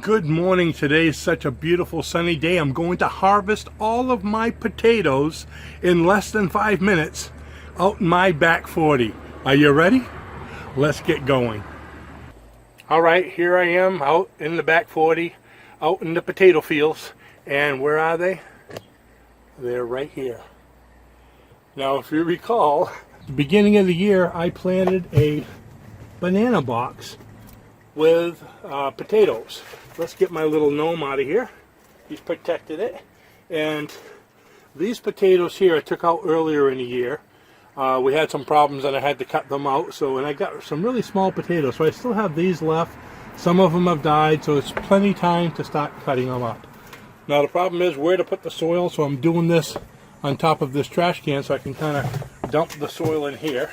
Good morning. Today is such a beautiful sunny day. I'm going to harvest all of my potatoes in less than 5 minutes out in my back 40. Are you ready? Let's get going. All right, here I am out in the back 40, out in the potato fields. And where are they? They're right here. Now, if you recall, at the beginning of the year, I planted a banana box with potatoes. Let's get my little gnome out of here. He's protected it. And these potatoes here I took out earlier in the year. We had some problems and I had to cut them out. And I got some really small potatoes. So I still have these left. Some of them have died, so it's plenty time to start cutting them up. Now the problem is where to put the soil, so I'm doing this on top of this trash can so I can kind of dump the soil in here.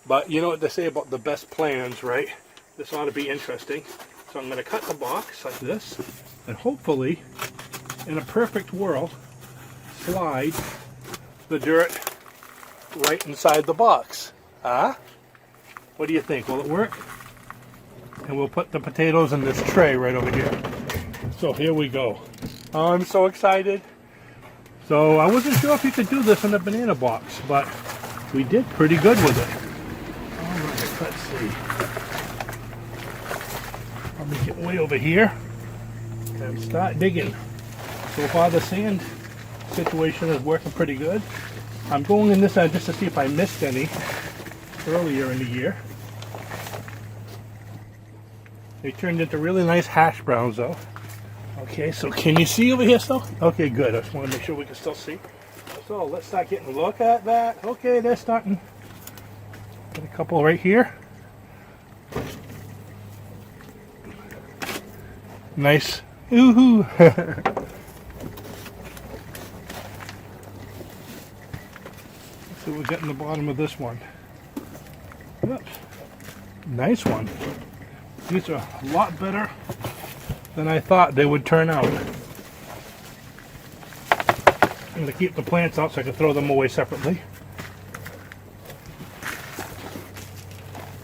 But you know what they say about the best plans, right? This ought to be interesting. So I'm going to cut the box like this, and hopefully, in a perfect world, slide the dirt right inside the box. What do you think? Will it work? And we'll put the potatoes in this tray right over here. So here we go. I'm so excited. So I wasn't sure if you could do this in a banana box, but we did pretty good with it. All right, let's see. Let me get way over here and start digging. So far the sand situation is working pretty good. I'm going in this end just to see if I missed any earlier in the year. They turned into really nice hash browns though. Okay, so can you see over here still? Okay, good. I just want to make sure we can still see. So let's start getting a look at that. Okay, they're starting. Got a couple right here. Nice. Ooh-hoo. Let's see what we got in the bottom of this one. Oops. Nice one. These are a lot better than I thought they would turn out. I'm going to keep the plants out so I can throw them away separately.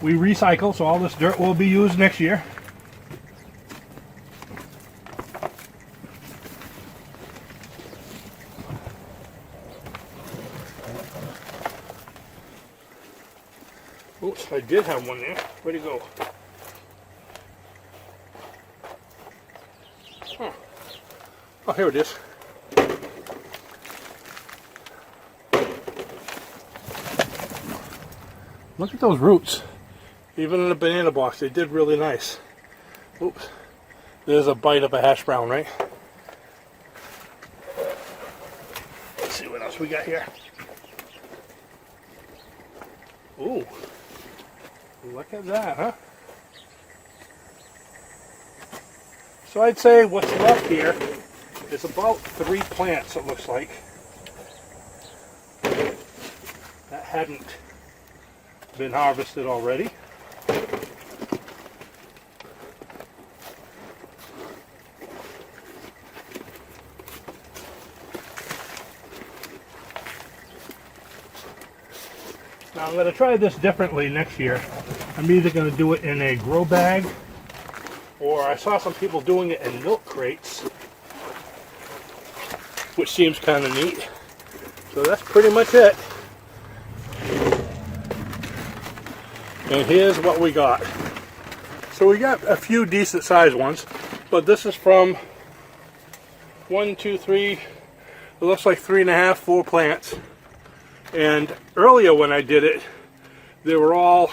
We recycle, so all this dirt will be used next year. Oops, I did have one there. Where'd it go? Huh. Oh, here it is. Look at those roots. Even in the banana box, they did really nice. Oops. There's a bite of a hash brown, right? Let's see what else we got here. Ooh. Look at that, huh? So I'd say what's left here is about 3 plants, it looks like, that hadn't been harvested already. Now I'm going to try this differently next year. I'm either going to do it in a grow bag, or I saw some people doing it in milk crates, which seems kind of neat. So that's pretty much it. And here's what we got. So we got a few decent sized ones, but this is from 1, 2, 3, it looks like 3.5, 4 plants. And earlier when I did it, they were all,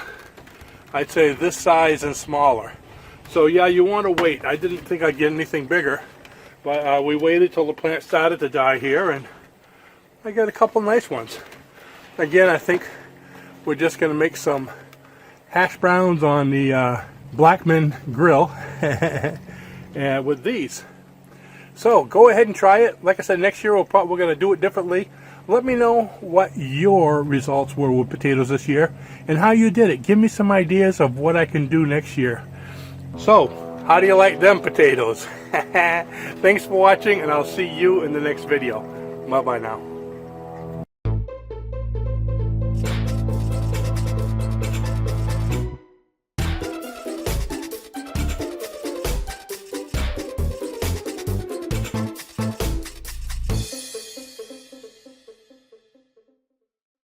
I'd say, this size and smaller. So yeah, you want to wait. I didn't think I'd get anything bigger, but we waited till the plant started to die here, and I got a couple nice ones. Again, I think we're just going to make some hash browns on the Blackman grill with these. So go ahead and try it. Like I said, next year we're going to do it differently. Let me know what your results were with potatoes this year and how you did it. Give me some ideas of what I can do next year. So, how do you like them potatoes? Thanks for watching, and I'll see you in the next video. Bye-bye now.